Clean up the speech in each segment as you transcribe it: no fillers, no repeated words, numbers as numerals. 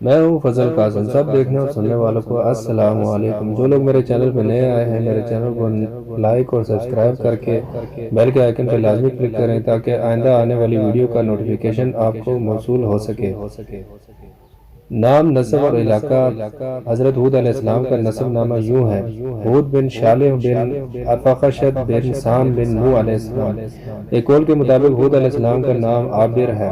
میں ہوں فضل قاسم۔ سب دیکھنے اور سننے والوں کو السلام علیکم۔ جو لوگ میرے چینل پہ نئے آئے ہیں میرے چینل کو لائک اور سبسکرائب کر کے بیل کے آئیکن پہ لازمی کلک کریں تاکہ آئندہ آنے والی ویڈیو کا نوٹیفیکیشن آپ کو موصول ہو سکے۔ نام، نسب اور علاقہ۔ حضرت ہود علیہ السلام کا نسب نامہ یوں ہے: ہود بن صالح بن ارفخشد بن سام بن نوح علیہ السلام۔ ایک قول کے مطابق ہود علیہ السلام کا نام عابر ہے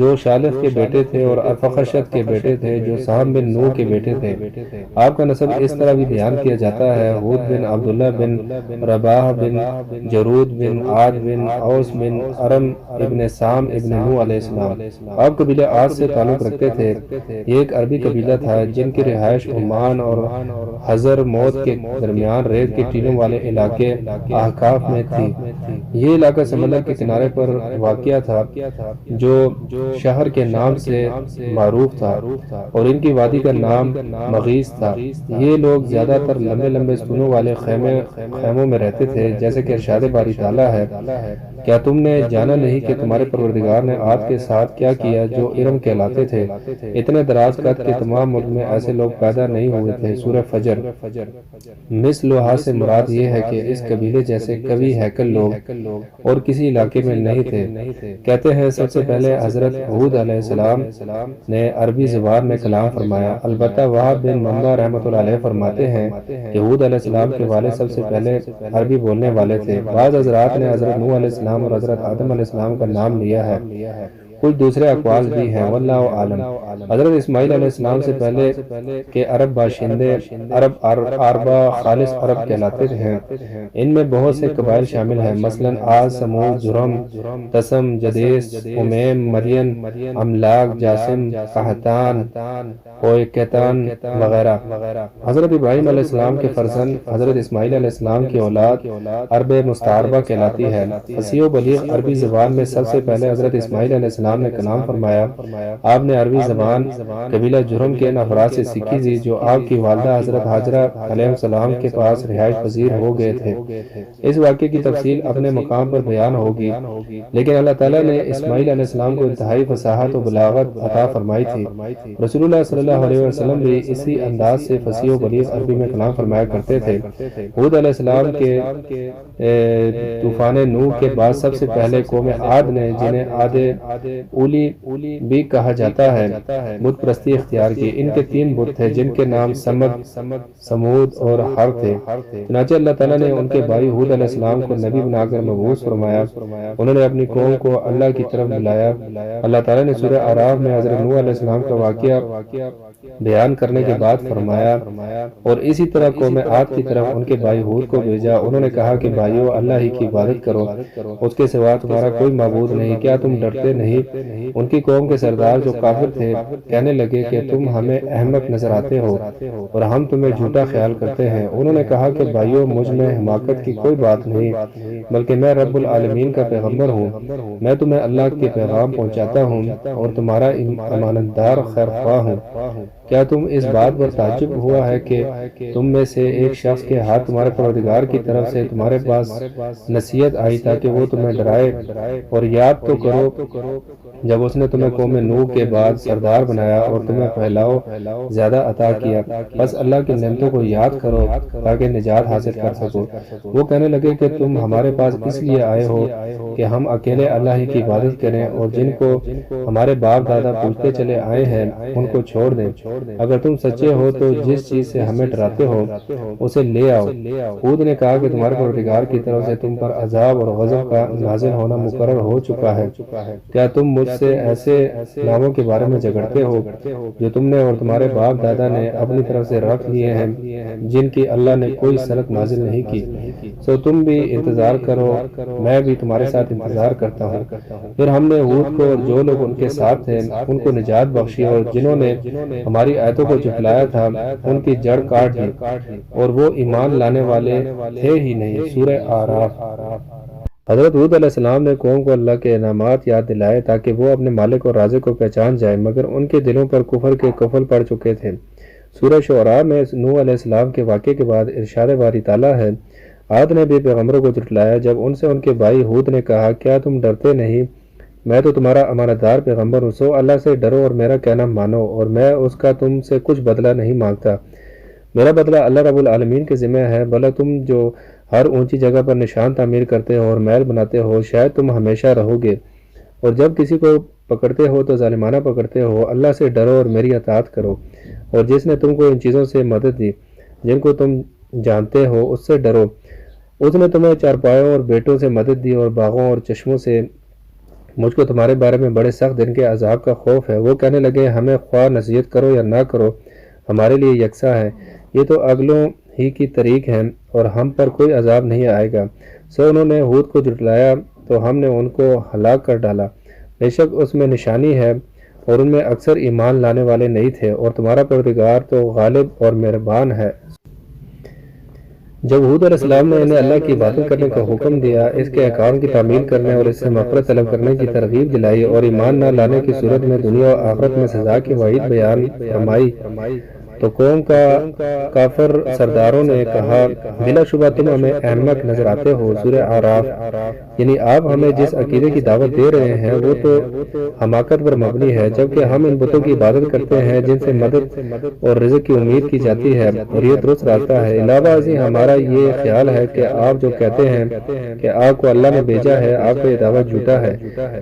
جو صالح کے بیٹے تھے، اور ارفخشد کے بیٹے تھے جو سام بن نوح کے بیٹے تھے۔ آپ کا نسب اس طرح بھی بیان کیا جاتا ہے: ہود بن عبداللہ بن رباح بن جرود بن عاد بن اوس بن ارم ابن سام ابن نوح علیہ السلام۔ آپ قبیلہ عاد سے تعلق رکھتے تھے۔ یہ ایک عربی قبیلہ تھا جن کی رہائش عمان اور حضر موت کے درمیان ریت کے ٹیلوں والے علاقے احقاف میں تھی۔ یہ علاقہ سمندر کے کنارے پر واقع تھا جو شہر کے نام سے معروف تھا، اور ان کی وادی کا نام مغیث تھا۔ یہ لوگ زیادہ تر لمبے لمبے ستونوں والے خیموں میں رہتے تھے، جیسے کہ ارشاد باری تعالیٰ ہے: کیا تم نے جانا نہیں کہ تمہارے پروردگار نے عاد کے ساتھ کیا کیا جو ارم کہلاتے تھے؟ اتنے دراز قد کے تمام ملک میں ایسے لوگ پیدا نہیں ہوئے تھے۔ سورہ فجر۔ مثلھا سے مراد یہ ہے کہ اس قبیلے جیسے قوی ہیکل لوگ اور کسی علاقے میں نہیں تھے۔ کہتے ہیں سب سے پہلے حضرت ہود علیہ السلام نے عربی زبان میں کلام فرمایا۔ البتہ وہب بن منبع رحمۃ اللہ علیہ فرماتے ہیں کہ ہود علیہ السلام کے والد سب سے پہلے عربی بولنے والے تھے۔ بعض حضرات نے حضرت نوح علیہ السلام اور حضرت آدم علیہ السلام کا نام لیا ہے، کچھ دوسرے اقوال بھی ہیں، واللہ عالم۔ حضرت اسماعیل علیہ السلام سے پہلے کے عرب باشندے عرب عربہ خالص عرب کہلاتے ہیں۔ ان میں بہت سے قبائل شامل ہیں، مثلا عاد، سمود، جرہم، تسم، جدیس، امیم، مدین، املاک، جاسم، قحطان، ہویکتان وغیرہ۔ حضرت ابراہیم علیہ السلام کے فرزند حضرت اسماعیل علیہ السلام کی اولاد عرب مستعربہ کہلاتی ہے۔ فصیح و بلیغ عربی زبان میں سب سے پہلے حضرت اسماعیل علیہ السلام نے کلام فرمایا۔ آپ نے عربی زبان قبیلہ جرہم کے ان افراد سے سیکھی تھی جو آپ کی والدہ حضرت ہاجرہ علیہ السلام کے پاس رہائش پذیر ہو گئے تھے۔ اس واقعے کی تفصیل اپنے مقام پر بیان ہوگی، لیکن اللہ تعالیٰ نے اسماعیل علیہ السلام کو انتہائی فصاحت و بلاغت عطا فرمائی تھی۔ رسول اللہ صلی اللہ علیہ وسلم بھی اسی انداز سے فصیح و بلیغ عربی میں کلام فرمایا کرتے تھے۔ ہود علیہ السلام کے طوفان نوح کے بعد سب سے پہلے قوم عاد نے، جنہیں عاد اولی بھی کہا جاتا ہے، بت پرستی اختیار کی۔ ان کے 3 بت تھے جن کے نام سمد، سمود اور ہر تھے۔ چنانچہ اللہ تعالیٰ نے ان کے بھائی ہود علیہ السلام کو نبی بنا کر مبعوث فرمایا۔ انہوں نے اپنی قوم کو اللہ کی طرف بلایا۔ اللہ تعالیٰ نے سورہ اعراف میں حضرت نوح علیہ السلام کا واقعہ بیان کرنے کے بعد فرمایا: اور اسی طرح قوم عاد کی طرف ان کے بھائی ہود کو بھیجا۔ انہوں نے کہا کہ بھائیو، اللہ ہی کی عبادت کرو، اس کے سوا تمہارا کوئی معبود نہیں، کیا تم ڈرتے نہیں؟ ان کی قوم کے سردار جو کافر تھے کہنے لگے کہ تم ہمیں احمق نظر آتے ہو اور ہم تمہیں جھوٹا خیال کرتے ہیں۔ انہوں نے کہا کہ بھائیو، مجھ میں حماقت کی کوئی بات نہیں، بلکہ میں رب العالمین کا پیغمبر ہوں۔ میں تمہیں اللہ کے پیغام پہنچاتا ہوں اور تمہارا امانت دار خیر خواہ ہوں۔ کیا تم اس بات پر تعجب ہوا ہے کہ تم میں سے ایک شخص کے ہاتھ تمہارے پروردگار کی طرف سے تمہارے پاس نصیحت آئی تاکہ وہ تمہیں ڈرائے؟ اور یاد تو کرو جب اس نے تمہیں قوم نوح کے بعد سردار بنایا اور تمہیں پھیلاؤ زیادہ عطا کیا۔ بس اللہ کی نعمتوں کو یاد کرو تاکہ نجات حاصل کر سکو۔ وہ کہنے لگے کہ تم ہمارے پاس اس لیے آئے ہو کہ ہم اکیلے اللہ ہی کی عبادت کریں اور جن کو ہمارے باپ دادا پوچھتے چلے آئے ہیں ان کو چھوڑ دیں۔ اگر تم سچے ہو تو جس چیز سے ہمیں ڈراتے ہو اسے لے آؤ۔ ہود نے کہا کہ تمہارے پروردگار کی طرف سے تم پر عذاب اور غضب کا نازل ہونا مقرر ہو چکا ہے۔ کیا تم مجھ سے ایسے ناموں کے بارے میں جھگڑتے ہو جو تم نے اور تمہارے باپ دادا نے اپنی طرف سے رکھ لیے ہیں، جن کی اللہ نے کوئی صنعت نازل نہیں کی؟ سو تم بھی انتظار کرو، میں بھی تمہارے ساتھ انتظار کرتا ہوں۔ پھر ہم نے ہود کو اور جو لوگ ان کے ساتھ تھے ان کو نجات بخشی، اور جنہوں نے ہماری آیتوں کو جھٹلایا تھا ان کی جڑ کاٹ دی، اور وہ ایمان لانے والے تھے ہی نہیں۔ سورہ اعراف۔ حضرت ہود علیہ السلام نے قوم کو اللہ کے انعامات یاد دلائے تاکہ وہ اپنے مالک اور رازق کو پہچان جائے، مگر ان کے دلوں پر کفر کے قفل پڑ چکے تھے۔ سورہ شعراء میں نوح علیہ السلام کے واقعے کے بعد ارشاد باری تعالیٰ ہے: عاد نے بھی پیغمبروں کو جھٹلایا جب ان سے ان کے بھائی ہود نے کہا کیا تم ڈرتے نہیں میں تو تمہارا امانت دار پیغمبر ہوں، سو اللہ سے ڈرو اور میرا کہنا مانو، اور میں اس کا تم سے کچھ بدلہ نہیں مانگتا، میرا بدلہ اللہ رب العالمین کے ذمہ ہے۔ بھلا تم جو ہر اونچی جگہ پر نشان تعمیر کرتے ہو اور محل بناتے ہو، شاید تم ہمیشہ رہو گے، اور جب کسی کو پکڑتے ہو تو ظالمانہ پکڑتے ہو۔ اللہ سے ڈرو اور میری اطاعت کرو، اور جس نے تم کو ان چیزوں سے مدد دی جن کو تم جانتے ہو، اس سے ڈرو۔ اس نے تمہیں چارپایوں اور بیٹوں سے مدد دی اور باغوں اور چشموں سے۔ مجھ کو تمہارے بارے میں بڑے سخت دن کے عذاب کا خوف ہے۔ وہ کہنے لگے، ہمیں خواہ نصیحت کرو یا نہ کرو، ہمارے لیے یکساں ہے، یہ تو اگلوں ہی کی طریق ہے اور ہم پر کوئی عذاب نہیں آئے گا۔ سو انہوں نے ہود کو جھٹلایا تو ہم نے ان کو ہلاک کر ڈالا، بے شک اس میں نشانی ہے، اور ان میں اکثر ایمان لانے والے نہیں تھے، اور تمہارا پروردگار تو غالب اور مہربان ہے۔ جب ہود علیہ السلام نے انہیں اللہ کی عبادت کرنے کا حکم دیا، اس کے احکام کی تعمیل کرنے اور اس سے مغفرت طلب کرنے کی ترغیب دلائی، اور ایمان نہ لانے کی صورت میں دنیا و آخرت میں سزا کی وعید بیان فرمائی، تو قوم کا کافر سرداروں نے کہا، بلا شبہ تم ہمیں احمق نظر آتے ہو۔ سورہ اعراف۔ یعنی آپ ہمیں جس عقیدے کی دعوت دے رہے ہیں وہ تو حماقت پر مبنی ہے، جبکہ ہم ان بتوں کی عبادت کرتے ہیں جن سے مدد اور رزق کی امید کی جاتی ہے، اور یہ درست راستہ ہے۔ علاوہ ازیں ہمارا یہ خیال ہے کہ آپ جو کہتے ہیں کہ آپ کو اللہ نے بھیجا ہے، آپ کا یہ دعویٰ جھوٹا ہے۔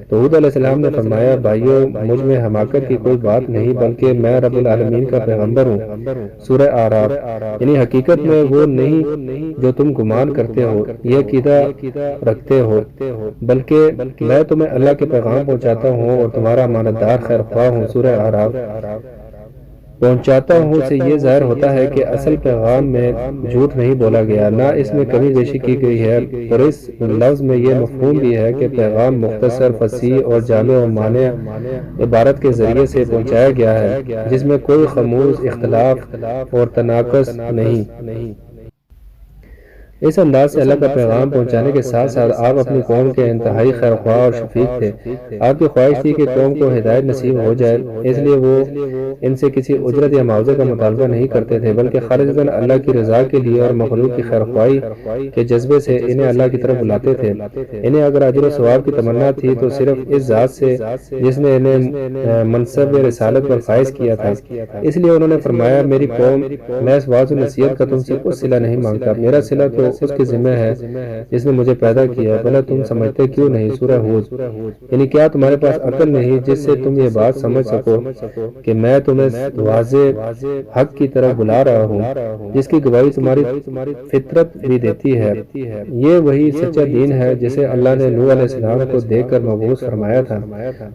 تو ہود علیہ السلام نے فرمایا، بھائیو، مجھ میں حماقت کی کوئی بات نہیں، بلکہ میں رب العالمین کا پیغمبر ہوں۔ سورہ اعراف۔ یعنی حقیقت میں وہ نہیں جو تم گمان کرتے ہو، یہ عقیدہ رکھتے ہو، بلکہ میں تمہیں اللہ کے پیغام پہنچاتا ہوں اور تمہارا امانت دار خیر خواہ ہوں۔ سورہ اعراف۔ پہنچاتا ہوں سے یہ ظاہر ہوتا ہے کہ اصل پیغام میں جھوٹ نہیں بولا گیا، نہ اس میں کمی بیشی کی گئی ہے، اور اس لفظ میں یہ مفہوم بھی ہے کہ پیغام مختصر، فصیح اور جامع و مانع عبارت کے ذریعے سے پہنچایا گیا ہے، جس میں کوئی خموز، اختلاف اور تناقض نہیں۔ اس انداز سے اللہ کا پیغام پہنچانے کے ساتھ ساتھ آپ اپنی قوم کے انتہائی خیر خواہ اور شفیق تھے۔ آپ کی خواہش تھی کہ قوم کو ہدایت نصیب ہو جائے، اس لیے وہ ان سے کسی اجرت یا معاوضے کا مطالبہ نہیں کرتے تھے، بلکہ خالصتاً اللہ کی رضا کے لیے اور مخلوق کی خیر خواہی کے جذبے سے انہیں اللہ کی طرف بلاتے تھے۔ انہیں اگر اجر و ثواب کی تمنا تھی تو صرف اس ذات سے جس نے انہیں منصب رسالت پر فائز کیا تھا۔ اس لیے انہوں نے فرمایا، میری قوم، میں اس وعظ و نصیحت کا تم سے کچھ صلہ نہیں مانگتا، میرا صلہ تو اس کے ذمہ ہے جس نے مجھے پیدا کیا، بھلا تم سمجھتے کیوں نہیں؟ سورہ ہود۔ یعنی کیا تمہارے پاس عقل نہیں جس سے تم یہ بات سمجھ سکو کہ میں تمہیں واضح حق کی طرف بلا رہا ہوں، جس کی گواہی تمہاری فطرت بھی دیتی ہے۔ یہ وہی سچا دین ہے جسے اللہ نے نوح علیہ السلام کو دیکھ کر مبعوث فرمایا تھا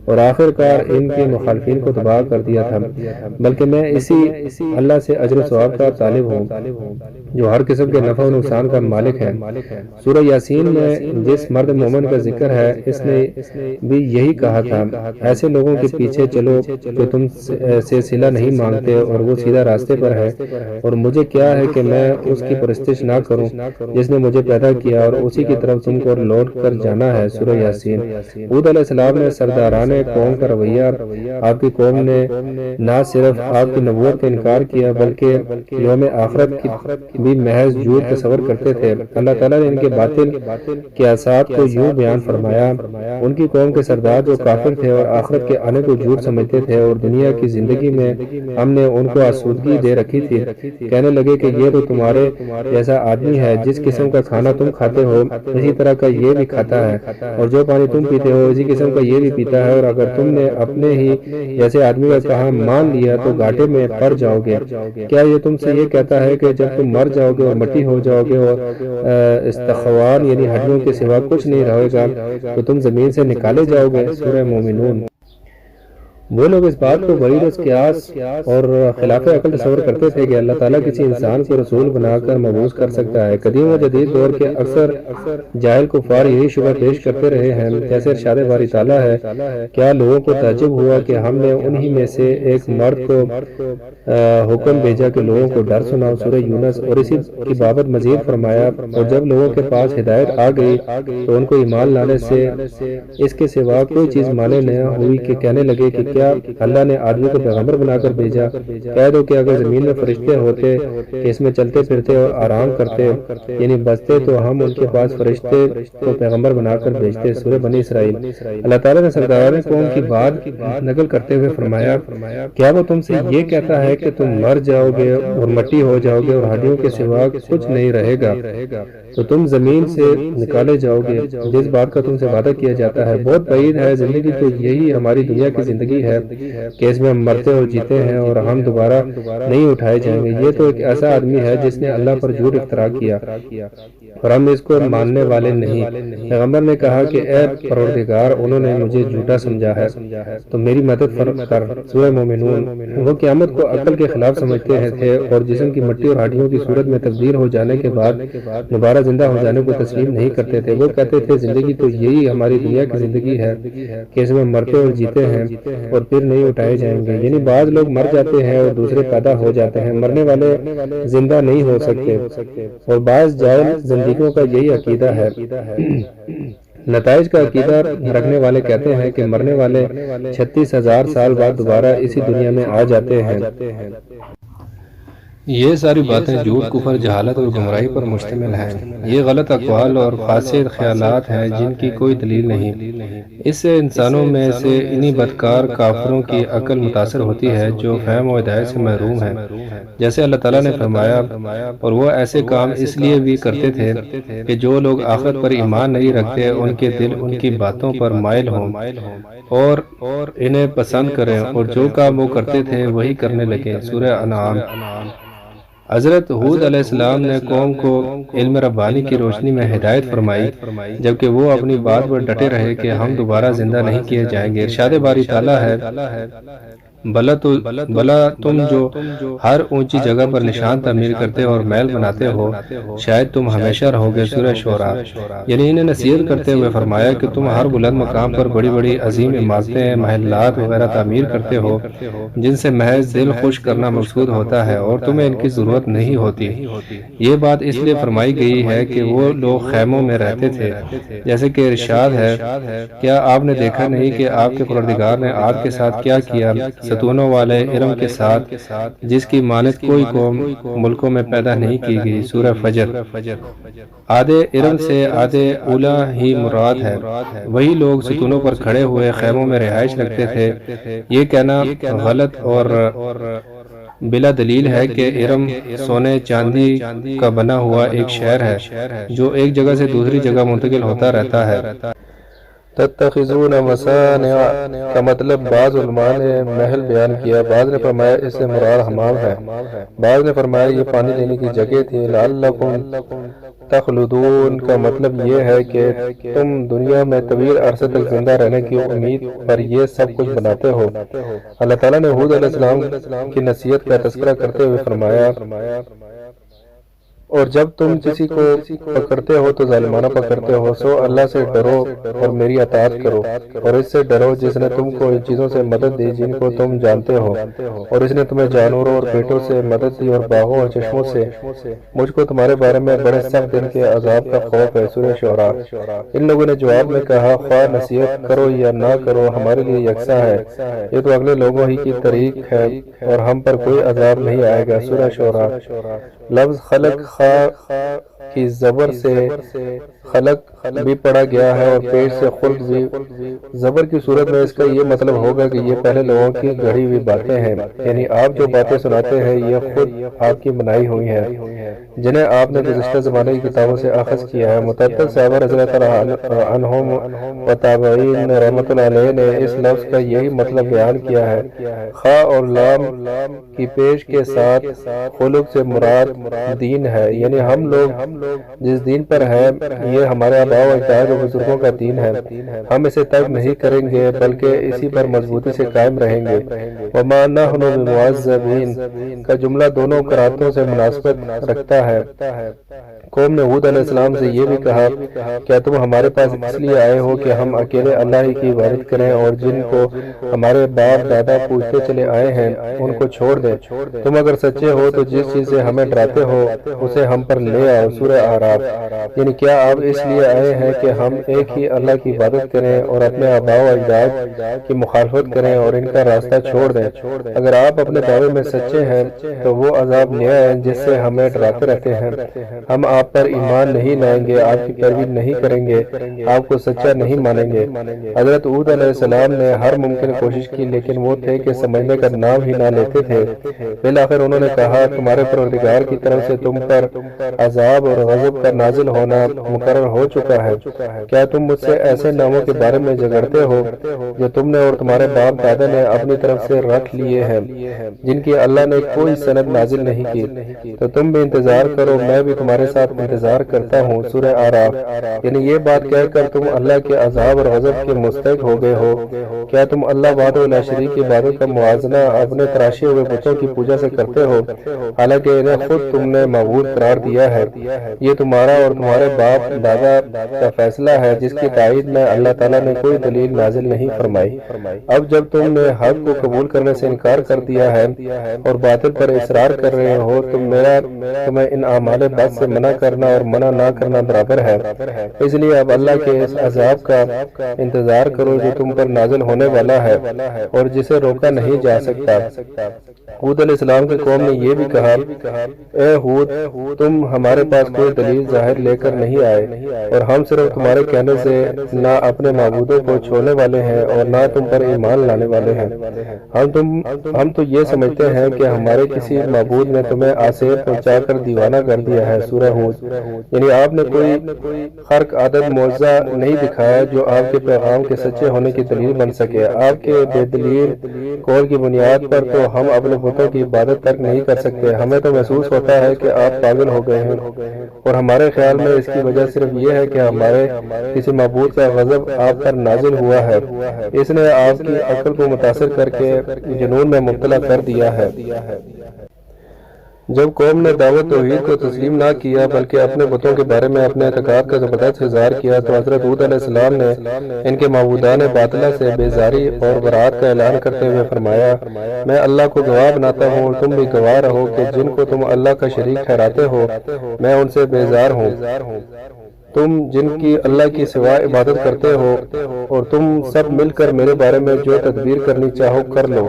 اور آخر کار ان کے مخالفین کو تباہ کر دیا تھا، بلکہ میں اسی اللہ سے اجر و ثواب کا طالب ہوں جو ہر قسم کے نفع و نقصان کا مالک ہے۔ سورہ یاسین میں جس مرد مومن کا ذکر ہے، اس نے بھی یہی کہا تھا، ایسے لوگوں کے پیچھے چلو جو تم سے صلہ نہیں مانگتے اور وہ سیدھا راستے پر ہے، اور مجھے کیا ہے کہ میں اس کی پرستش نہ کروں جس نے مجھے پیدا کیا، اور اسی کی طرف تم کو لوٹ کر جانا ہے۔ سورہ یاسین۔ ہود علیہ السلام نے سرداران قوم کا رویہ، آپ کی قوم نے نہ صرف آپ کی نبوت کا انکار کیا بلکہ یوم آخرت کی بھی محض جھوٹ تصور کرتے تھے۔ اللہ تعالیٰ نے ان کے باطل قیاسات کو یوں بیان فرمایا، ان کی قوم کے سردار جو کافر تھے اور آخرت کے آنے کو جھوٹ سمجھتے تھے اور دنیا کی زندگی میں ہم نے ان کو آسودگی دے رکھی تھی، کہنے لگے کہ یہ تو تمہارے جیسا آدمی ہے، جس قسم کا کھانا تم کھاتے ہو اسی طرح کا یہ بھی کھاتا ہے، اور جو پانی تم پیتے ہو اسی قسم کا یہ بھی پیتا ہے، اور اگر تم نے اپنے ہی جیسے آدمی کا کہا مان لیا تو گھاٹے میں پڑ جاؤ گے۔ کیا یہ تم سے یہ کہتا ہے کہ جب تم مر جاؤ گے اور مٹی ہو جاؤ گے اور استخوان یعنی ہڈیوں کے سوا کچھ نہیں رہے گا تو تم زمین سے نکالے جاؤ گے؟ سورہ مومنون۔ وہ لوگ اس بات کو بعید از قیاس اور خلاف عقل تصور کرتے تھے کہ اللہ تعالیٰ کسی انسان کو رسول بنا کر مبعوث کر سکتا ہے۔ قدیم و جدید دور کے اکثر جاہل کفار یہی شبہ پیش کرتے رہے ہیں، جیسے ارشاد باری تعالیٰ ہے، کیا لوگوں کو تعجب ہوا کہ ہم نے انہی میں سے ایک مرد کو حکم بھیجا کہ لوگوں کو ڈر سناؤ؟ سورہ یونس۔ اور اسی کی بابت مزید فرمایا، اور جب لوگوں کے پاس ہدایت آ گئی تو ان کو ایمان لانے سے اس کے سوا کوئی چیز مانے نہ ہوئی کہ کہنے لگے کہ کیا کیا اللہ نے آدمی کو پیغمبر بنا کر بھیجا؟ کہہ دو کہ اگر زمین میں فرشتے ہوتے کہ اس میں چلتے پھرتے اور آرام کرتے یعنی بستے تو ہم ان کے پاس فرشتے کو پیغمبر بنا کر بھیجتے۔ سورہ بنی اسرائیل۔ اللہ تعالیٰ نے سردار قوم کی بات نقل کرتے ہوئے فرمایا، کیا وہ تم سے یہ کہتا ہے کہ تم مر جاؤ گے اور مٹی ہو جاؤ گے اور ہڈیوں کے سوا کچھ نہیں رہے گا تو تم زمین سے نکالے جاؤ گے؟ جس بات کا تم سے وعدہ کیا جاتا ہے بہت بعید ہے۔ زندگی تو یہی ہماری دنیا کی زندگی ہے کہ اس میں ہم مرتے اور جیتے ہیں اور ہم دوبارہ نہیں اٹھائے جائیں گے۔ یہ تو ایک ایسا آدمی ہے جس نے اللہ پر جھوٹ افترا کیا اور ہم اس کو ماننے والے نہیں۔ پیغمبر نے کہا کہ اے پروردگار، انہوں نے مجھے جھوٹا سمجھا ہے تو میری مدد کر۔ سورہ مومنون۔ وہ قیامت کو عقل کے خلاف سمجھتے تھے اور جسم کی مٹی اور ہڈیوں کی صورت میں تبدیل ہو جانے کے بعد دوبارہ زندہ ہو جانے کو تسلیم نہیں کرتے تھے۔ وہ کہتے تھے زندگی تو یہی ہماری دنیا کی زندگی ہے کہ اس میں مرتے اور جیتے ہیں اور پھر نہیں اٹھائے جائیں گے۔ یعنی بعض لوگ مر جاتے ہیں اور دوسرے پیدا ہو جاتے ہیں، مرنے والے زندہ نہیں ہو سکتے، اور بعض جاہل زندگیوں کا یہی عقیدہ ہے۔ نتائج کا عقیدہ رکھنے والے کہتے ہیں کہ مرنے والے 36,000 سال بعد دوبارہ اسی دنیا میں آ جاتے ہیں۔ یہ ساری باتیں جھوٹ، کفر، جہالت اور گمراہی پر مشتمل ہیں۔ یہ غلط اقوال اور فاسد خیالات ہیں جن کی کوئی دلیل نہیں۔ اس سے انسانوں میں سے انہی بدکار کافروں کی عقل متاثر ہوتی ہے جو فہم و ہدایت سے محروم ہیں۔ جیسے اللہ تعالیٰ نے فرمایا، اور وہ ایسے کام اس لیے بھی کرتے تھے کہ جو لوگ آخرت پر ایمان نہیں رکھتے ان کے دل ان کی باتوں پر مائل ہوں اور انہیں پسند کریں، اور جو کام وہ کرتے تھے وہی کرنے لگے۔ سورہ انعام۔ حضرت ہود علیہ السلام نے قوم کو علم ربانی کی روشنی میں ہدایت فرمائی، جبکہ وہ اپنی بات پر ڈٹے رہے کہ ہم دوبارہ زندہ نہیں کیے جائیں گے۔ ارشاد باری تعالیٰ ہے، بلا تم جو ہر اونچی جگہ پر نشان تعمیر کرتے اور محل بناتے ہو، شاید تم ہمیشہ رہو گے۔ سورہ شعراء۔ یعنی انہیں نصیحت کرتے ہوئے فرمایا کہ تم ہر بلند مقام پر بڑی بڑی عظیم عمارتیں، محلات وغیرہ تعمیر کرتے ہو جن سے محض دل خوش کرنا مقصود ہوتا ہے اور تمہیں ان کی ضرورت نہیں ہوتی۔ یہ بات اس لیے فرمائی گئی ہے کہ وہ لوگ خیموں میں رہتے تھے، جیسے کہ ارشاد ہے، کیا آپ نے دیکھا نہیں کہ آپ کے پروردگار نے عاد کے ساتھ کیا کیا، ستونوں والے ارم کے ساتھ، جس کی مانند کوئی قوم ملکوں میں پیدا نہیں کی گئی۔ سورہ فجر۔ عاد ارم سے عاد اولا ہی مراد ہے۔ وہی لوگ ستونوں پر کھڑے ہوئے خیموں میں رہائش رکھتے تھے۔ یہ کہنا غلط اور بلا دلیل ہے کہ ارم سونے چاندی کا بنا ہوا ایک شہر ہے جو ایک جگہ سے دوسری جگہ منتقل ہوتا رہتا ہے۔ تتخذون مصانع کا مطلب بعض علماء نے محل بیان کیا، بعض نے فرمایا اس سے مراد حمام ہے، بعض نے فرمایا یہ پانی لینے کی جگہ تھی۔ لعلکم تخلدون کا مطلب یہ ہے کہ تم دنیا میں طویل عرصے تک زندہ رہنے کی امید پر یہ سب کچھ بناتے ہو۔ اللہ تعالیٰ نے ہود علیہ السلام کی نصیحت کا تذکرہ کرتے ہوئے فرمایا، اور جب تم کسی کو پکڑتے ہو تو ظالمانہ پکڑتے ہو، سو اللہ سے ڈرو اور میری اطاعت کرو، اور اس سے ڈرو جس نے تم کو ان چیزوں سے مدد دی جن کو تم جانتے ہو، اور اس نے تمہیں جانوروں اور بیٹوں سے مدد دی اور باغوں اور چشموں سے۔ مجھ کو تمہارے بارے میں بڑے سخت دن کے عذاب کا خوف ہے۔ سورہ شعراء۔ ان لوگوں نے جواب میں کہا، خواہ نصیحت کرو یا نہ کرو ہمارے لیے یکساں ہے، یہ تو اگلے لوگوں ہی کی طریق ہے اور ہم پر کوئی عذاب نہیں آئے گا۔ سورہ شعراء۔ لفظ خلق کی زبر سے خلق بھی پڑھا گیا ہے اور پیش سے خلق بھی۔ زبر کی صورت میں اس کا یہ مطلب ہوگا کہ یہ پہلے لوگوں کی گھڑی ہوئی باتیں ہیں، یعنی آپ جو باتیں سناتے ہیں یہ خود آپ کی بنائی ہوئی ہیں جنہیں آپ نے گزشتہ زمانے کی کتابوں سے اخذ کیا ہے۔ متعدد صحابہ رضی اللہ عنہم و تابعین رحمۃ اللہ علیہ نے اس لفظ کا یہی مطلب بیان کیا ہے۔ خا اور لام کی پیش کے ساتھ خلق سے مراد دین ہے، یعنی ہم لوگ جس دین پر ہیں یہ ہمارے آباء و اجداد و بزرگوں کا دین ہے، ہم اسے ترک نہیں کریں گے بلکہ اسی پر مضبوطی سے قائم رہیں گے۔ وما نحن بمعذبین کا جملہ دونوں قراتوں سے مناسبت رکھتا ہے۔ قوم نے ہود علیہ السلام سے یہ بھی کہا، کیا تم ہمارے پاس اس لیے آئے ہو کہ ہم اکیلے اللہ ہی کی عبادت کریں اور جن کو ہمارے باپ دادا پوچھتے چلے آئے ہیں ان کو چھوڑ دیں؟ تم اگر سچے ہو تو جس چیز سے ہمیں ڈرایا چاہتے ہو اسے ہم پر لے آؤ۔ سورہ اعراف۔ یعنی کیا آپ اس لیے آئے ہیں کہ ہم ایک ہی اللہ کی عبادت کریں اور اپنے آباء و اجداد کی مخالفت کریں اور ان کا راستہ چھوڑ دیں؟ اگر آپ اپنے دعوے میں سچے ہیں تو وہ عذاب لے آئیں جس سے ہمیں ڈراتے رہتے ہیں۔ ہم آپ پر ایمان نہیں لائیں گے، آپ کی پیروی نہیں کریں گے، آپ کو سچا نہیں مانیں گے۔ حضرت ہود علیہ السلام نے ہر ممکن کوشش کی لیکن وہ تھے کہ سمجھنے کا نام ہی نہ لیتے تھے۔ بالآخر انہوں نے کہا تمہارے پروردگار کی طرف سے تم پر عذاب اور غضب کا نازل ہونا مقرر ہو چکا ہے۔ کیا تم مجھ سے ایسے ناموں کے بارے میں جھگڑتے ہو جو تم نے اور تمہارے باپ دادا نے اپنی طرف سے رکھ لیے ہیں، جن کی اللہ نے کوئی سند نازل نہیں کی؟ تو تم بھی انتظار کرو، میں بھی تمہارے ساتھ انتظار کرتا ہوں۔ سورہ اعراف۔ یعنی یہ بات کہہ کر تم اللہ کے عذاب اور غضب کے مستحق ہو گئے ہو۔ کیا تم اللہ وحدہ لا شریک کی عبادت کا موازنہ اپنے تراشے ہوئے بتوں کی پوجا سے کرتے ہو، حالانکہ انہیں خود تم نے معبود قرار دیا ہے؟ یہ تمہارا اور تمہارے باپ دادا کا فیصلہ ہے جس کی تائید میں اللہ تعالیٰ نے کوئی دلیل نازل نہیں فرمائی۔ اب جب تم نے حق کو قبول کرنے سے انکار کر دیا ہے اور باطل پر اصرار کر رہے ہو تو میرا تمہیں ان اعمال بد سے منع کرنا اور منع نہ کرنا برابر ہے۔ اس لیے اب اللہ کے اس عذاب کا انتظار کرو جو تم پر نازل ہونے والا ہے اور جسے روکا نہیں جا سکتا۔ ہود علیہ السلام کی قوم نے یہ بھی کہا، اے ہود، تم ہمارے پاس کوئی دلیل ظاہر لے کر نہیں آئے اور ہم صرف تمہارے کہنے سے نہ اپنے معبودوں کو چھوڑنے والے ہیں اور نہ تم پر ایمان لانے والے ہیں۔ ہم تو یہ سمجھتے ہیں کہ ہمارے کسی معبود نے تمہیں آسیب پہنچا کر دیوانہ کر دیا ہے۔ سورہ ہود۔ یعنی آپ نے کوئی خرق عادت معجزہ نہیں دکھایا جو آپ کے پیغام کے سچے ہونے کی دلیل بن سکے۔ آپ کے بے دلیل قول کی بنیاد پر تو ہم اپنے بتوں کی عبادت ترک نہیں کر سکتے۔ ہمیں تو محسوس ہوتا ہے کہ آپ پاگل ہو گئے ہیں اور ہمارے خیال میں اس کی وجہ صرف یہ ہے کہ ہمارے کسی معبود کا غضب آپ پر نازل ہوا ہے، اس نے آپ کی عقل کو متاثر کر کے جنون میں مبتلا کر دیا ہے۔ جب قوم نے دعوت توحید کو تسلیم نہ کیا بلکہ اپنے بتوں کے بارے میں اپنے اعتقاد کا زبردست اظہار کیا تو حضرت ہود علیہ السلام نے ان کے معبودان باطلہ سے بیزاری اور برات کا اعلان کرتے ہوئے فرمایا، میں اللہ کو گواہ بناتا ہوں اور تم بھی گواہ رہو کہ جن کو تم اللہ کا شریک ٹھہراتے ہو میں ان سے بیزار ہوں۔ تم جن کی اللہ کی سوا عبادت کرتے ہو اور تم سب مل کر میرے بارے میں جو تدبیر کرنی چاہو کر لو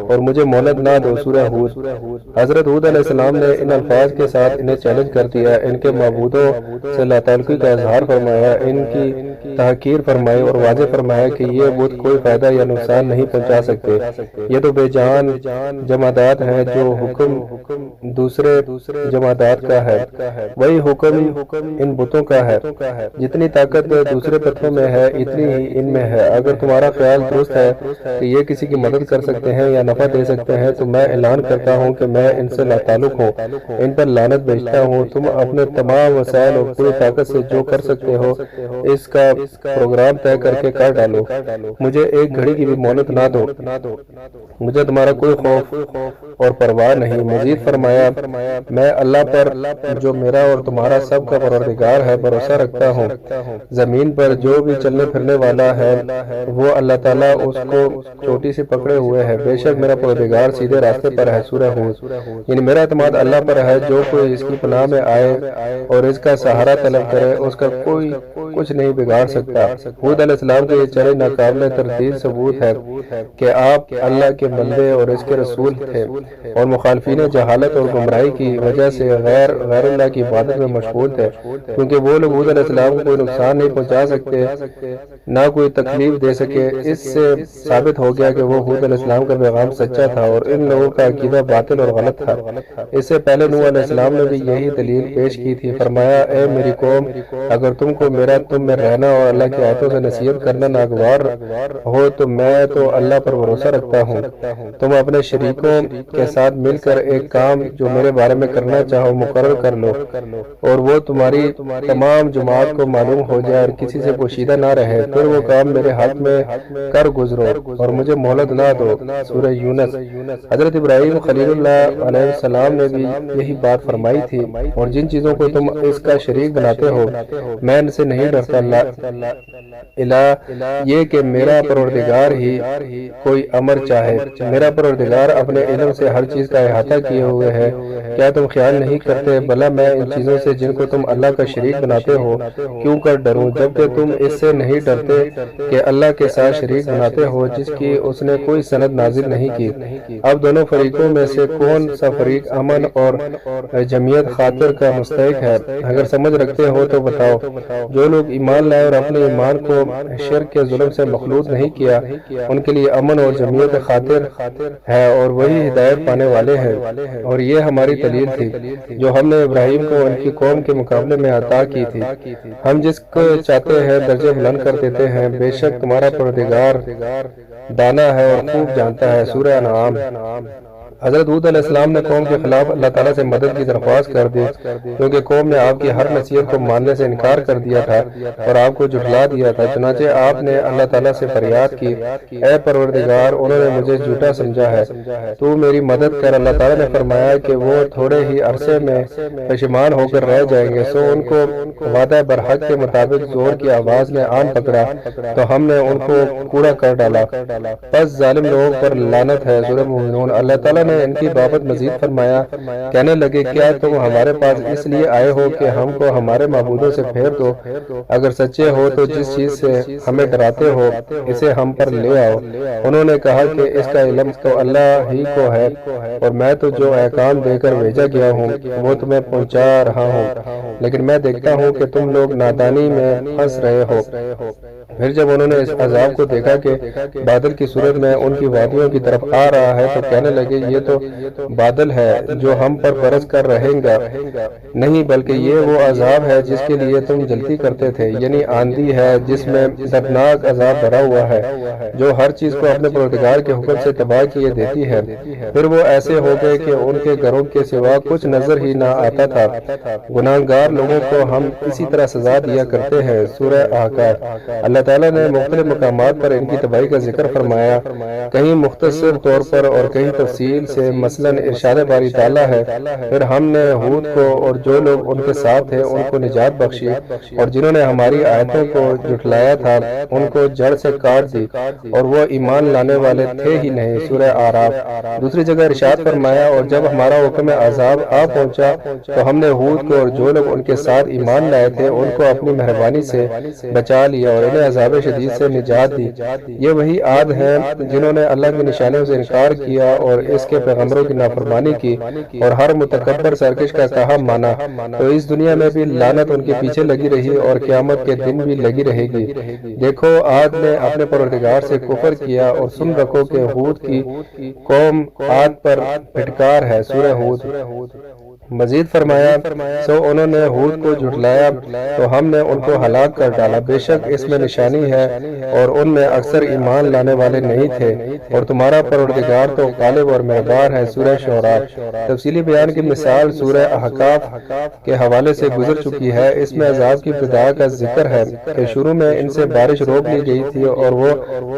اور مجھے مہلت نہ دو۔ سورہ ہود۔ حضرت ہود علیہ السلام نے ان الفاظ کے ساتھ انہیں چیلنج کر دیا، ان کے معبودوں سے لاتعلقی کا اظہار فرمایا، ان کی تحقیر فرمائی اور واضح فرمایا کہ یہ بت کوئی فائدہ یا نقصان نہیں پہنچا سکتے، یہ تو بے جان جمادات ہیں جو حکم دوسرے جمادات کا ہے، وہی حکم ان بتوں کا ہے۔ جتنی طاقت دوسرے پتھروں میں ہے اتنی ہی ان میں ہے۔ اگر تمہارا خیال درست ہے کہ یہ کسی کی مدد کر سکتے ہیں یا نفع دے سکتے ہیں تو میں اعلان کرتا ہوں کہ میں ان سے لاتعلق ہوں، ان پر لعنت بھیجتا ہوں۔ تم اپنے تمام وسائل اور پوری طاقت سے جو کر سکتے ہو اس کا پروگرام طے کر کے کر ڈالو، مجھے ایک گھڑی کی بھی مہلت نہ دو، مجھے تمہارا کوئی خوف اور پرواہ نہیں۔ مزید فرمایا، میں اللہ پر جو میرا اور تمہارا سب کا پروردگار ہے بھروسہ رکھتا ہوں، زمین پر جو بھی چلنے پھرنے والا ہے وہ اللہ تعالیٰ اس کو چوٹی سے پکڑے ہوئے ہے، بے شک میرا پروردگار سیدھے راستے پر ہے۔ سورہ ہود۔ یعنی میرا اعتماد اللہ پر ہے، جو کوئی اس کی پناہ میں آئے اور اس کا سہارا طلب کرے اس کا کوئی کچھ نہیں بگاڑ سکتا۔ ہود علیہ السلام کے یہ چیلنج ناقابل تردید ثبوت ہے کہ آپ اللہ کے بندے اور اس کے رسول تھے اور مخالفین جہالت اور گمراہی کی وجہ سے غیر اللہ کی عبادت میں مشغول تھے، کیونکہ وہ لوگ ہود علیہ السلام کو کوئی نقصان نہیں پہنچا سکتے نہ کوئی تکلیف دے سکے۔ اس سے ثابت ہو گیا کہ وہ ہود علیہ السلام کا پیغام سچا تھا اور ان لوگوں کا عقیدہ باطل اور غلط تھا۔ اس سے پہلے نوح علیہ السلام نے بھی یہی دلیل پیش کی تھی، فرمایا، اے میری قوم، اگر تم کو میرا تم میں رہنا اور اللہ کی آیتوں سے نصیحت کرنا ناگوار ہو تو میں تو اللہ پر بھروسہ رکھتا ہوں، تم اپنے شریکوں کے ساتھ مل کر ایک کام جو میرے بارے میں کرنا چاہو مقرر کر لو اور وہ تمہاری تمام جماعت کو معلوم ہو جائے اور کسی سے پوشیدہ نہ رہے، پھر وہ کام میرے حق میں کر گزرو اور مجھے مہلت نہ دو۔ سورہ یونس۔ حضرت ابراہیم خلیل اللہ علیہ السلام نے بھی یہی بات فرمائی تھی، اور جن چیزوں کو تم اس کا شریک بناتے ہو میں ان سے نہیں ڈرتا، الہ یہ کہ میرا پروردگار ہی کوئی امر چاہے، میرا پروردگار اپنے علم سے سے ہر چیز کا احاطہ کیے ہوئے ہے، کیا تم خیال نہیں کرتے بھلا میں ان چیزوں سے جن کو تم اللہ کا شریک بناتے ہو کیوں کر ڈروں، جبکہ تم اس سے نہیں ڈرتے کہ اللہ کے ساتھ شریک بناتے ہو جس کی اس نے کوئی سند نازل نہیں کی۔ اب دونوں فریقوں میں سے کون سا فریق امن اور جمعیت خاطر کا مستحق ہے؟ اگر سمجھ رکھتے ہو تو بتاؤ۔ جو لوگ ایمان لائے اور اپنے ایمان کو شرک کے ظلم سے مخلوط نہیں کیا، ان کے لیے امن اور جمعیت خاطر ہے اور وہی ہدایت پانے والے ہیں۔ اور یہ ہماری دلیل تھی جو ہم نے ابراہیم کو ان کی قوم کے مقابلے میں عطا کی تھی، ہم جس کو چاہتے ہیں درجے بلند کر دیتے ہیں، بے شک تمہارا پروردگار دانا ہے اور خوب جانتا ہے۔ سورہ انعام۔ حضرت ہود علیہ السلام نے قوم کے خلاف اللہ تعالیٰ سے مدد کی درخواست کر دی، کیونکہ قوم نے آپ کی ہر نصیحت کو ماننے سے انکار کر دیا تھا اور آپ کو جھٹلا دیا تھا۔ چنانچہ آپ نے اللہ تعالیٰ سے فریاد کی، اے پروردگار، انہوں نے مجھے جھوٹا سمجھا ہے، تو میری مدد کر۔ اللہ تعالیٰ نے فرمایا کہ وہ تھوڑے ہی عرصے میں پشیمان ہو کر رہ جائیں گے۔ سو ان کو وعدہ برحق کے مطابق زور کی آواز نے آن پکڑا تو ہم نے ان کو کوڑا کر ڈالا، پس ظالم لوگوں پر لعنت ہے۔ سورہ مومنون۔ اللہ تعالیٰ نے ان کی بابت مزید فرمایا، کہنے لگے کیا تم ہمارے پاس اس لیے آئے ہو کہ ہم کو ہمارے معبودوں سے پھیر دو؟ اگر سچے ہو تو جس چیز سے ہمیں ڈراتے ہو اسے ہم پر لے آؤ۔ انہوں نے کہا کہ اس کا علم تو اللہ ہی کو ہے اور میں تو جو احکام دے کر بھیجا گیا ہوں وہ تمہیں پہنچا رہا ہوں، لیکن میں دیکھتا ہوں کہ تم لوگ نادانی میں پھنس رہے ہو۔ پھر جب انہوں نے اس عذاب کو دیکھا کہ بادل کی صورت میں ان کی وادیوں کی طرف آ رہا ہے تو کہنے لگے یہ تو بادل ہے جو ہم پر برس کر رہیں گا، نہیں بلکہ یہ وہ عذاب ہے جس کے لیے تم جلدی کرتے تھے، یعنی آندھی ہے جس میں دردناک عذاب بھرا ہوا ہے جو ہر چیز کو اپنے پروردگار کے حکم سے تباہ کیے دیتی ہے۔ پھر وہ ایسے ہو گئے کہ ان کے گھروں کے سوا کچھ نظر ہی نہ آتا تھا۔ گناہگار لوگوں کو ہم اسی طرح سزا دیا کرتے ہیں۔ سورہ احقاف۔ اللہ تعالیٰ نے مختلف مقامات پر ان کی تباہی کا ذکر فرمایا، کہیں مختصر طور پر اور کہیں تفصیل سے، مثلاً ارشاد باری تعالیٰ ہے، پھر ہم نے ہود کو اور جو لوگ ان کے ساتھ تھے ان کو نجات بخشی، اور جنہوں نے ہماری آیتوں کو جھٹلایا تھا ان کو جڑ سے کاٹ دی اور وہ ایمان لانے والے تھے ہی نہیں۔ سورہ اعراف۔ دوسری جگہ ارشاد فرمایا، اور جب ہمارا حکم عذاب آ پہنچا تو ہم نے ہود کو اور جو لوگ ان کے ساتھ ایمان لائے تھے ان کو اپنی مہربانی سے بچا لیا اور انہیں عذاب شدید سے نجات دی۔ یہ وہی عاد ہیں جنہوں نے اللہ کی نشانیوں سے انکار کیا اور اس کے پیغمبروں کی نافرمانی کی اور ہر متکبر سرکش کا کہا مانا، تو اس دنیا میں بھی لعنت ان کے پیچھے لگی رہی اور قیامت کے دن بھی لگی رہے گی۔ دیکھو عاد نے اپنے پروردگار سے کفر کیا، اور سن رکھو کہ ہود کی قوم عاد پر پھٹکار ہے۔ سورہ ہود۔ مزید فرمایا، سو انہوں نے ہود کو جھٹلایا تو ہم نے ان کو ہلاک کر ڈالا، بے شک اس میں نشانی ہے اور ان میں اکثر ایمان لانے والے نہیں تھے، اور تمہارا پروردگار تو غالب اور مہربان ہے۔ سورہ شعراء۔ تفصیلی بیان کی مثال سورہ احقاف کے حوالے سے گزر چکی ہے۔ اس میں عذاب کی ابتدا کا ذکر ہے کہ شروع میں ان سے بارش روک لی گئی تھی اور وہ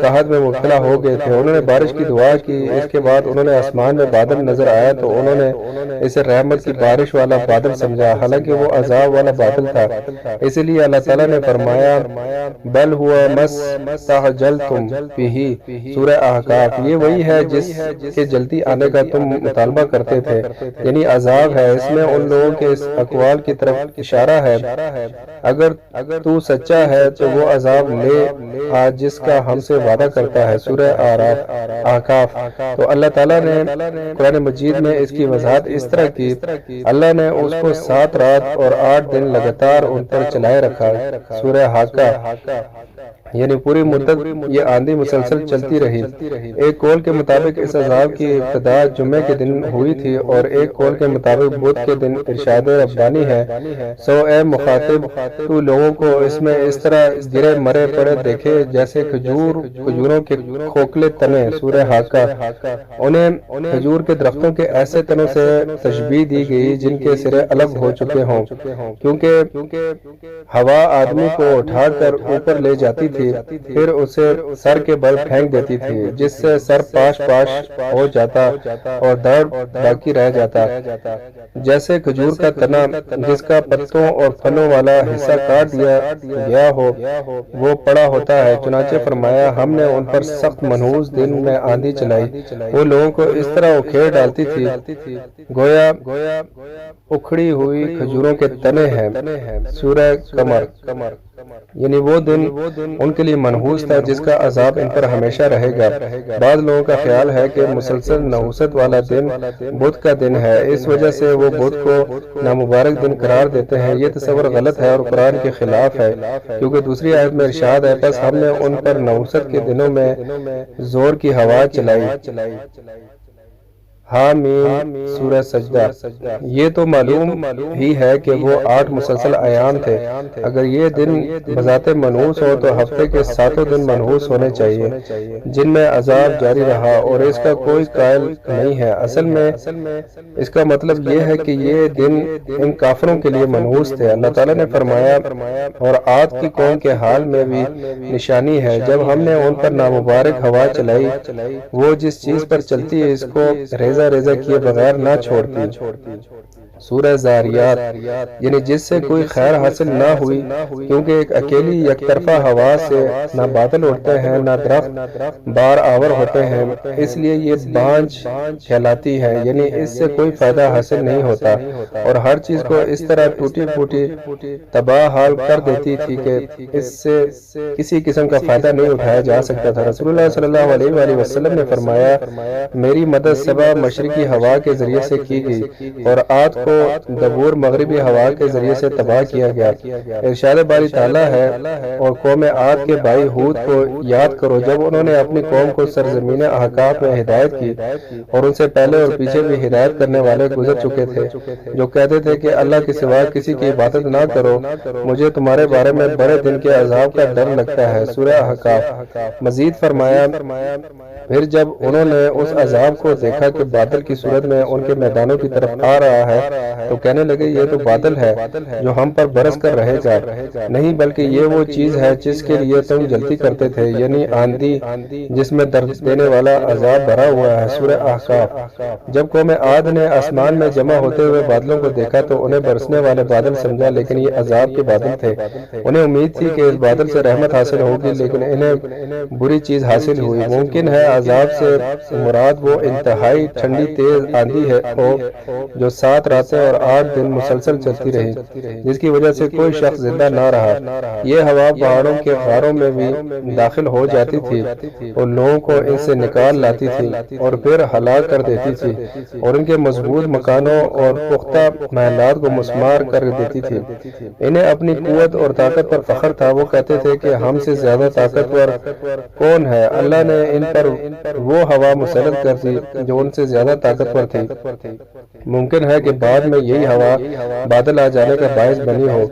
قحط میں مبتلا ہو گئے تھے۔ انہوں نے بارش کی دعا کی، اس کے بعد انہوں نے آسمان میں بادل نظر آیا تو انہوں نے اسے رحمت کی بارش والا بادل سمجھا، حالانکہ وہ عذاب والا بادل تھا۔ اسی لیے اللہ تعالیٰ نے فرمایا، بل ہوا مستعجلتم بہ۔ سورہ احقاف۔ یہ وہی ہے جس کے جلدی آنے کا تم مطالبہ کرتے تھے، یعنی عذاب ہے۔ اس میں ان لوگوں کے اس اقوال کی طرف اشارہ ہے، اگر تو سچا ہے تو وہ عذاب لے آ جس کا ہم سے وعدہ کرتا ہے۔ سورہ احقاف۔ تو اللہ تعالیٰ نے قرآن مجید میں اس کی وضاحت اس طرح کی، اللہ نے اس کو 7 رات اور 8 دن لگاتار ان پر چلائے رکھا۔ سورہ حاقہ۔ یعنی پوری مدت یہ آندھی مسلسل چلتی رہی۔ ایک قول کے مطابق اس عذاب کی ابتدا جمعے کے دن ہوئی تھی اور ایک قول کے مطابق بدھ کے دن۔ ارشاد ربانی ہے، سو اے مخاطب، تو لوگوں کو اس میں اس طرح گرے مرے پڑے دیکھے جیسے کھجوروں کے کھوکھلے تنے۔ سورہ حاقہ۔ انہیں کھجور کے درختوں کے ایسے تنوں سے تشبیہ دی گئی جن کے سرے الگ ہو چکے ہوں، کیونکہ ہوا آدمی کو اٹھا کر اوپر لے جاتی تھی، پھر اسے سر کے بل پھینک دیتی تھی، جس سے سر پاش ہو جاتا اور درد باقی رہ جاتا، جیسے کھجور کا تنا جس کا پتوں اور پھلوں والا حصہ کاٹ دیا گیا ہو وہ پڑا ہوتا ہے۔ چنانچہ فرمایا ہم نے ان پر سخت منحوس دن میں آندھی چلائی، وہ لوگوں کو اس طرح اکھیڑ ڈالتی تھی گویا اکھڑی ہوئی کھجوروں کے تنے ہیں۔ سورہ قمر، یعنی وہ دن ان کے لیے منحوس تھا جس کا عذاب ان پر ہمیشہ رہے گا۔ بعض لوگوں کا خیال ہے کہ مسلسل نحوست والا دن بدھ کا دن ہے، اس وجہ سے وہ بدھ کو نامبارک دن قرار دیتے ہیں۔ یہ تصور غلط ہے اور قرآن کے خلاف ہے، کیونکہ دوسری آیت میں ارشاد ہے بس ہم نے ان پر نحوست کے دنوں میں زور کی ہوا چلائی۔ حامیم، سورہ سجدہ۔ یہ تو معلوم ہی ہے کہ وہ 8 مسلسل ایام تھے۔ اگر یہ دن بذات منحوس ہو تو ہفتے کے 7 دن منحوس ہونے چاہیے جن میں عذاب جاری رہا، اور اس کا کوئی قائل نہیں ہے۔ اصل میں اس کا مطلب یہ ہے کہ یہ دن ان کافروں کے لیے منحوس تھے۔ اللہ تعالیٰ نے فرمایا اور عاد کی قوم کے حال میں بھی نشانی ہے، جب ہم نے ان پر نامبارک ہوا چلائی، وہ جس چیز پر چلتی ہے اس کو ریزہ کیے بغیر نہ چھوڑتی۔ سورہ زاریات، یعنی جس سے کوئی خیر حاصل نہ ہوئی، کیونکہ ایک اکیلی یک طرفہ ہوا سے نہ بادل اڑتے ہیں نہ درخت بار آور ہوتے ہیں، اس لیے یہ بانجھ کہلاتی ہے، یعنی اس سے کوئی فائدہ حاصل نہیں ہوتا، اور ہر چیز کو اس طرح ٹوٹی پھوٹی تباہ حال کر دیتی تھی کہ اس سے کسی قسم کا فائدہ نہیں اٹھایا جا سکتا تھا۔ رسول اللہ صلی اللہ علیہ وآلہ وسلم نے فرمایا میری مدد سبا مشرقی ہوا کے ذریعے سے کی گئی اور عاد کو دبور مغربی ہوا کے ذریعے سے تباہ کیا گیا۔ ارشاد باری تعالیٰ ہے اور قوم عاد کے بھائی ہود کو یاد کرو جب انہوں نے اپنی قوم کو سرزمین احقاف میں ہدایت کی، اور ان سے پہلے اور پیچھے بھی ہدایت کرنے والے گزر چکے تھے جو کہتے تھے کہ اللہ کے سوا کسی کی عبادت نہ کرو، مجھے تمہارے بارے میں بڑے دن کے عذاب کا ڈر لگتا ہے۔ سورہ احقاف۔ مزید فرمایا پھر جب انہوں نے اس عذاب کو دیکھا کہ بادل کی صورت میں ان کے میدانوں کی طرف آ رہا ہے تو کہنے لگے یہ تو بادل ہے جو ہم پر برس کر رہے گا، نہیں بلکہ یہ وہ چیز ہے جس کے لیے تم جلدی کرتے تھے، یعنی آندھی جس میں درد دینے والا عذاب بھرا ہوا ہے۔ سورہ احقاف۔ جب قوم عاد نے آسمان میں جمع ہوتے ہوئے بادلوں کو دیکھا تو انہیں برسنے والے بادل سمجھا، لیکن یہ عذاب کے بادل تھے۔ انہیں امید تھی کہ اس بادل سے رحمت حاصل ہوگی، لیکن انہیں بری چیز حاصل ہوئی۔ ممکن ہے عذاب سے مراد وہ انتہائی ٹھنڈی تیز آندھی ہو جو 7 راتیں اور 8 دن مسلسل چلتی رہی، جس کی وجہ سے کوئی شخص زندہ نہ رہا۔ یہ ہوا پہاڑوں کے غاروں میں بھی داخل ہو جاتی تھی اور لوگوں کو ان سے نکال لاتی تھی اور پھر ہلاک کر دیتی تھی، اور ان کے مضبوط مکانوں اور پختہ محلات کو مسمار کر دیتی تھی۔ انہیں اپنی قوت اور طاقت پر فخر تھا، وہ کہتے تھے کہ ہم سے زیادہ طاقتور کون ہے؟ اللہ نے ان پر وہ ہوا مسلط کر دی جو ان سے زیادہ طاقتور تھی۔ ممکن ہے کہ بعد میں یہی ہوا بادل آ جانے کا باعث بنی ہو،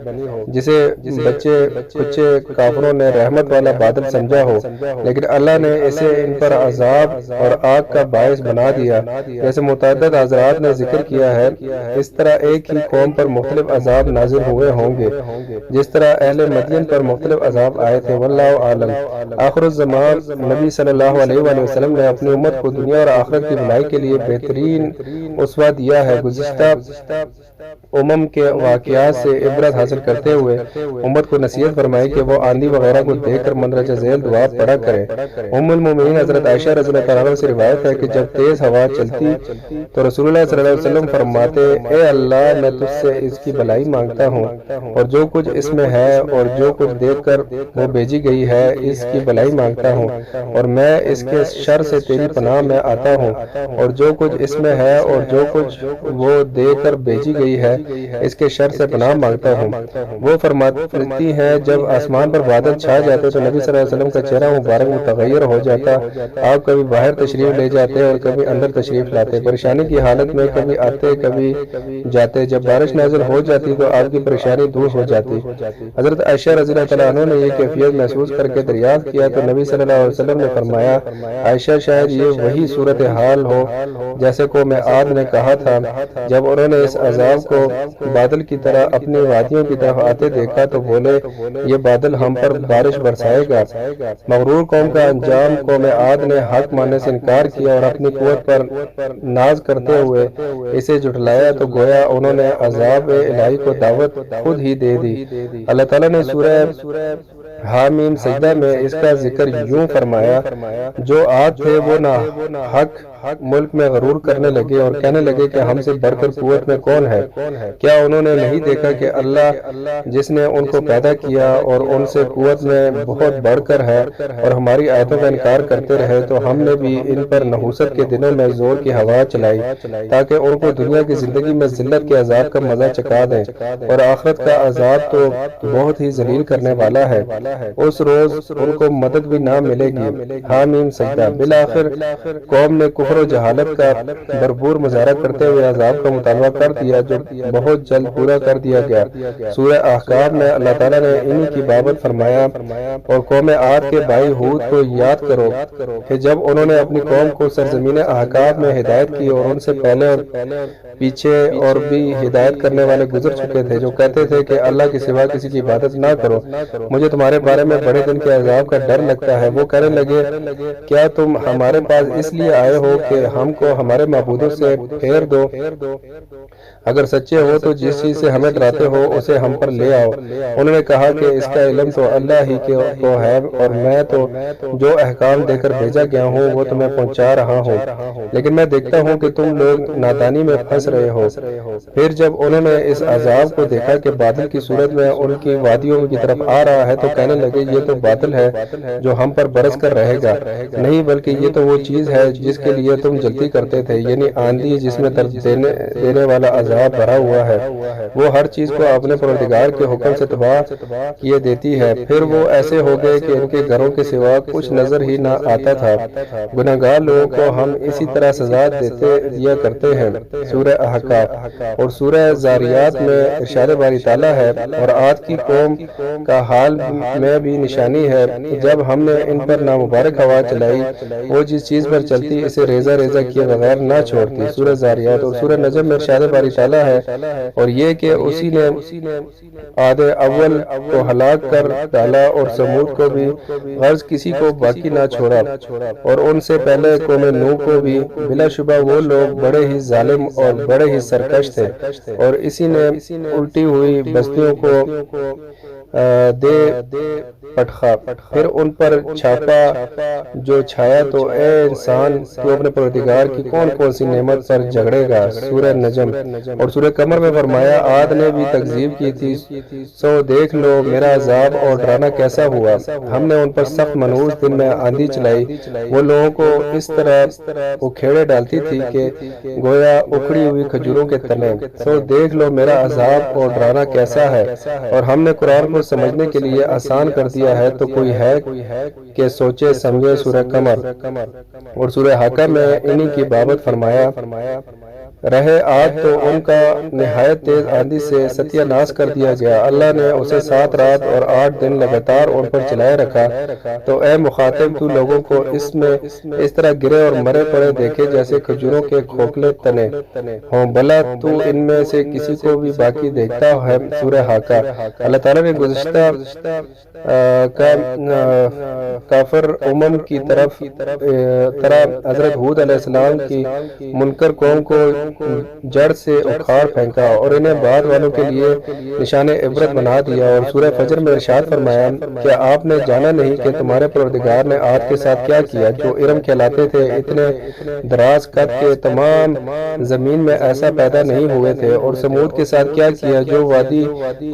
جسے بچے کچے کافروں نے رحمت والا بادل سمجھا ہو، لیکن اللہ نے اسے ان پر عذاب اور آگ کا باعث بنا دیا۔ جیسے متعدد حضرات نے ذکر کیا ہے، اس طرح ایک ہی قوم پر مختلف عذاب نازل ہوئے ہوں گے، جس طرح اہل مدین پر مختلف عذاب آئے تھے۔ واللہ عالم۔ آخر الزمان نبی صلی اللہ علیہ وآلہ وسلم نے اپنی امت کو دنیا اور آخرت کی بھلائی کے لیے بہترین اسوہ دیا ہے۔ گزشتہ امم کے واقعات سے عبرت حاصل کرتے ہوئے امت کو نصیحت فرمائی کہ وہ آندھی وغیرہ کو دیکھ کر مندرجہ ذیل دعا پڑھا کرے۔ ام المومنین حضرت عائشہ رضی اللہ عنہا سے روایت ہے کہ جب تیز ہوا چلتی تو رسول اللہ صلی اللہ علیہ وسلم فرماتے اے اللہ میں تجھ سے اس کی بھلائی مانگتا ہوں اور جو کچھ اس میں ہے اور جو کچھ دیکھ کر وہ بھیجی گئی ہے اس کی بھلائی مانگتا ہوں، اور میں اس کے شر سے تیری پناہ میں آتا ہوں، اور جو کچھ اس میں ہے اور جو کچھ وہ دے کر بھیجی گئی ہے اس کے شر سے پناہ مانگتا ہوں۔ وہ فرماتی ہیں جب آسمان پر بادل چھا جاتے تو نبی صلی اللہ علیہ وسلم کا چہرہ مبارک متغیر ہو جاتا، آپ کبھی باہر تشریف لے جاتے اور کبھی اندر تشریف لاتے، پریشانی کی حالت میں کبھی آتے کبھی جاتے۔ جب بارش نازل ہو جاتی تو آپ کی پریشانی دور ہو جاتی۔ حضرت عائشہ رضی اللہ عنہ نے یہ کیفیت محسوس کر کے دریافت کیا تو نبی صلی اللہ علیہ وسلم نے فرمایا عائشہ شاید یہ وہی صورتحال ہو جیسے قوم عاد نے کہا تھا جب انہوں انہوں نے اس عذاب کو بادل کی طرح اپنی وادیوں کی طرف آتے دیکھا تو بولے یہ بادل ہم پر بارش برسائے گا۔ مغرور قوم کا انجام قوم عاد نے حق ماننے سے انکار کیا اور اپنی قوت پر ناز کرتے ہوئے اسے جھٹلایا تو گویا انہوں نے عذاب الہی کو دعوت خود ہی دے دی۔ اللہ تعالیٰ نے سورہ حامیم سجدہ میں اس کا ذکر یوں فرمایا، جو عاد تھے وہ حق ملک میں غرور کرنے لگے اور کہنے لگے کہ ہم سے بڑھ کر قوت میں کون ہے؟ کیا انہوں نے نہیں دیکھا کہ اللہ جس نے ان کو پیدا کیا اور ان سے قوت میں بہت بڑھ کر ہے اور ہماری آیتوں کا انکار کرتے رہے، تو ہم نے بھی ان پر نحوست کے دنوں میں زور کی ہوا چلائی تاکہ ان کو دنیا کی زندگی میں ذلت کے عذاب کا مزہ چکھا دیں، اور آخرت کا عذاب تو بہت ہی ذلیل کرنے والا ہے، اس روز ان کو مدد بھی نہ ملے گی۔ حامیم سجدہ۔ بالآخر قوم نے کفر و جہالت کا بھرپور مظاہرہ کرتے ہوئے عذاب کا مطالبہ کر دیا جو بہت جلد پورا کر دیا گیا۔ سورہ احقاف میں اللہ تعالیٰ نے انہی کی بابت فرمایا، اور قوم عاد کے بھائی ہود کو یاد کرو کہ جب انہوں نے اپنی قوم کو سرزمین احقاف میں ہدایت کی اور ان سے پہلے اور پیچھے اور بھی ہدایت کرنے والے گزر چکے تھے جو کہتے تھے کہ اللہ کے سوا کسی کی عبادت نہ کرو، مجھے تمہارے بارے میں بڑے دن کے عذاب کا ڈر لگتا ہے۔ وہ کہنے لگے کیا تم ہمارے پاس اس لیے آئے ہو کہ ہم کو ہمارے معبودوں سے پھیر دو؟ اگر سچے ہو تو جس چیز سے ہمیں ڈراتے ہو اسے ہم پر لے آؤ۔ انہوں نے کہا کہ اس کا علم تو اللہ ہی کو ہے، اور میں تو جو احکام دے کر بھیجا گیا ہوں وہ تمہیں پہنچا رہا ہوں، لیکن میں دیکھتا ہوں کہ تم لوگ نادانی میں پھنس رہے ہو۔ پھر جب انہوں نے اس عذاب کو دیکھا کہ بادل کی صورت میں ان کی وادیوں کی طرف آ رہا ہے تو کہنے لگے یہ تو بادل ہے جو ہم پر برس کر رہے گا، نہیں بلکہ یہ تو وہ چیز ہے جس کے لیے تم جلدی کرتے تھے، یعنی آندھی جس میں درد دینے والا عذاب بھرا ہوا ہے، وہ ہر چیز کو اپنے پروردگار کے حکم سے تباہ کیے دیتی ہے۔ پھر وہ ایسے ہو گئے کہ ان کے گھروں کے سوا کچھ نظر ہی نہ آتا تھا۔ گناہگار لوگوں کو ہم اسی طرح سزا دیا کرتے ہیں۔ سورہ احقاف اور سورہ زاریات میں ارشاد باری تعالیٰ ہے، اور عاد کی قوم کا حال میں بھی نشانی ہے، جب ہم نے ان پر نامبارک ہوا چلائی، وہ جس چیز پر چلتی اسے ریزہ ریزہ کیے بغیر نہ چھوڑتی۔ سورہ زاریات اور سورہ نجم میں ارشاد باری تعالیٰ ہے، اور یہ کہ اسی نے عاد اول کو ہلاک کر ڈالا اور سمود کو بھی غرض کسی کو باقی نہ چھوڑا، اور ان سے پہلے قوم نوح کو بھی۔ بلا شبہ وہ لوگ بڑے ہی ظالم اور بڑے ہی سرکش تھے، اور اسی نے الٹی ہوئی بستیوں کو دے پٹخا، پھر ان پر چھاپا جو چھایا، تو اے انسان تو اپنے پروردگار کی کون کون سی نعمت پر جھگڑے گا۔ سورہ نجم اور سورہ قمر میں فرمایا عاد نے بھی تکذیب کی تھی، سو دیکھ لو میرا عذاب اور ڈرانا کیسا ہوا۔ ہم نے ان پر سخت منحوس دن میں آندھی چلائی، وہ لوگوں کو اس طرح اکھیڑے ڈالتی تھی کہ گویا اکھڑی ہوئی کھجوروں کے تنے، سو دیکھ لو میرا عذاب اور ڈرانا کیسا ہے۔ اور ہم نے قرآن کو سمجھنے کے لیے آسان کر دیا ہے، تو کوئی ہے کہ سوچے سمجھے۔ سورہ قمر اور سورہ حاقہ میں انہی کی بابت فرمایا، رہے عاد تو ان کا نہایت تیز آندھی سے ستیہ ناش کر دیا گیا، اللہ نے اسے 7 رات اور 8 دن لگاتار ان پر چلائے رکھا، تو اے مخاطب تو لوگوں کو اس طرح گرے اور مرے پڑے دیکھے جیسے کھجوروں کے کھوکھلے تنے ہوں، بھلا تو ان میں سے کسی کو بھی باقی دیکھتا ہے۔ سورہ حاقہ۔ اللہ تعالیٰ نے گزشتہ کافر امم کی طرح حضرت ہود علیہ السلام کی منکر قوم کو جڑ سے اکھاڑ پھینکا اور انہیں بعد والوں کے لیے نشان عبرت بنا دیا۔ اور سورہ فجر میں ارشاد فرمایا، کیا آپ نے جانا نہیں کہ تمہارے پروردگار نے عاد کے ساتھ کیا کیا جو ارم کہلاتے تھے، اتنے دراز قد کے تمام زمین میں ایسا پیدا نہیں ہوئے تھے، اور سمود کے ساتھ کیا کیا جو وادی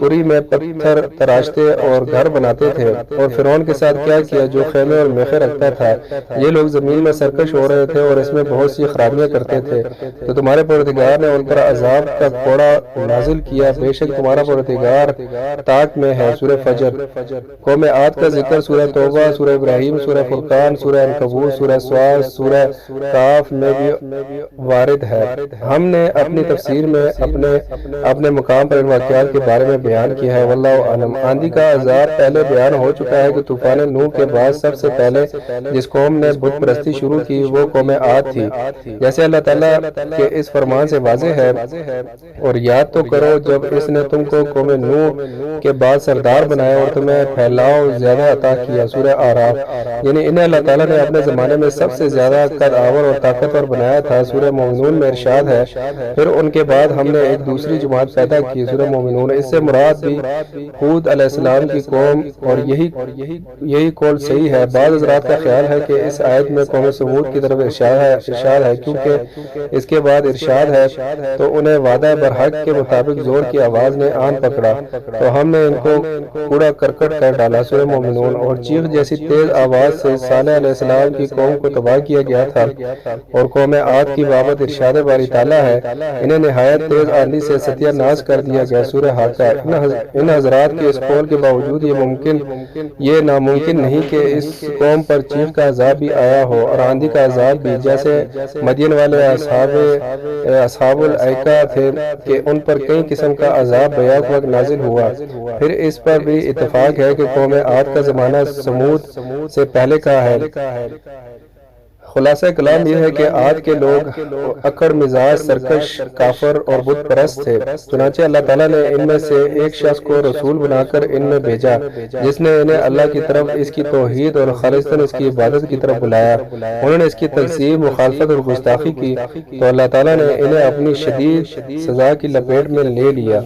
قری میں پتھر تراشتے اور گھر بناتے تھے، اور فرعون کے ساتھ کیا کیا جو خیمے اور میخیں رکھتا تھا۔ یہ لوگ زمین میں سرکش ہو رہے تھے اور اس میں بہت سی خرابیاں کرتے تھے، تو تمہارے پروردگار نے ان پر عذاب کا کوڑا نازل کیا، بے شک تمہارا پروردگار طاق میں ہے۔ سورہ فجر۔ قوم عاد کا ذکر سورہ توبہ، سورہ ابراہیم، سورہ فرقان، سورہ عنکبوت، سورہ سواد، سورہ کاف میں بھی وارد ہے۔ ہم نے اپنی تفسیر میں اپنے مقام پر ان واقعات کے بارے میں بیان کیا ہے، واللہ اعلم۔ آندھی کا عذاب پہلے بیان ہو چکا ہے کہ طوفان نوح کے بعد سب سے پہلے جس قوم نے بت پرستی شروع کی وہ قوم عاد تھی، جیسے اللہ تعالیٰ کے اس اس فرمان سے واضح ہے۔ اور یاد تو کرو جب اس نے تم کو قوم نوح کے بعد سردار بنایا اور تمہیں پھیلاؤ زیادہ عطا کیا، سورہ اعراف۔ یعنی انہیں اللہ تعالیٰ نے اپنے زمانے میں سب سے زیادہ قد آور اور طاقتور بنایا تھا۔ سورہ مومنون میں ارشاد ہے پھر ان کے بعد ہم نے ایک دوسری جماعت پیدا کی، سورہ مومنون۔ اس سے مراد بھی ہود علیہ السلام کی قوم، اور یہی قول صحیح ہے۔ بعض حضرات کا خیال ہے کہ اس آیت میں قوم سمود کی طرف ارشاد ہے، کیونکہ اس کے بعد ارشاد ہے تو انہیں وعدہ برحق کے مطابق زور کی آواز نے آن پکڑا تو ہم نے ان کو کوڑا کرکٹ کر ڈالا، سورہ مومنون۔ اور چیخ جیسی تیز آواز سے صالح علیہ السلام کی قوم کو تباہ کیا گیا تھا۔ اور قوم عاد کی بابت ارشاد باری تعالیٰ ہے انہیں نہایت تیز آندھی سے ستیہ ناز کر دیا گیا، سورہ حاقہ۔ ان حضرات کے اس قول کے باوجود یہ ناممکن نہیں کہ اس قوم پر چیخ کا عذاب بھی آیا ہو اور آندھی کا عذاب بھی، جیسے مدین والے اصحاب الایکہ تھے کہ ان پر کئی قسم کا عذاب بیک وقت نازل ہوا۔ پھر اس پر بھی اتفاق ہے کہ قوم عاد کا زمانہ سمود سے پہلے کا ہے۔ خلاصہ کلام یہ ہے کہ عاد کے لوگ اکڑ مزاج، سرکش، کافر اور بت پرست تھے۔ چنانچہ اللہ تعالیٰ نے ان میں سے ایک شخص کو رسول بنا کر ان میں بھیجا جس نے انہیں اللہ کی طرف اس کی توحید اور خالصتاً اس کی عبادت کی طرف بلایا۔ انہوں نے اس کی تکذیب، مخالفت اور گستاخی کی تو اللہ تعالیٰ نے انہیں اپنی شدید سزا کی لپیٹ میں لے لیا۔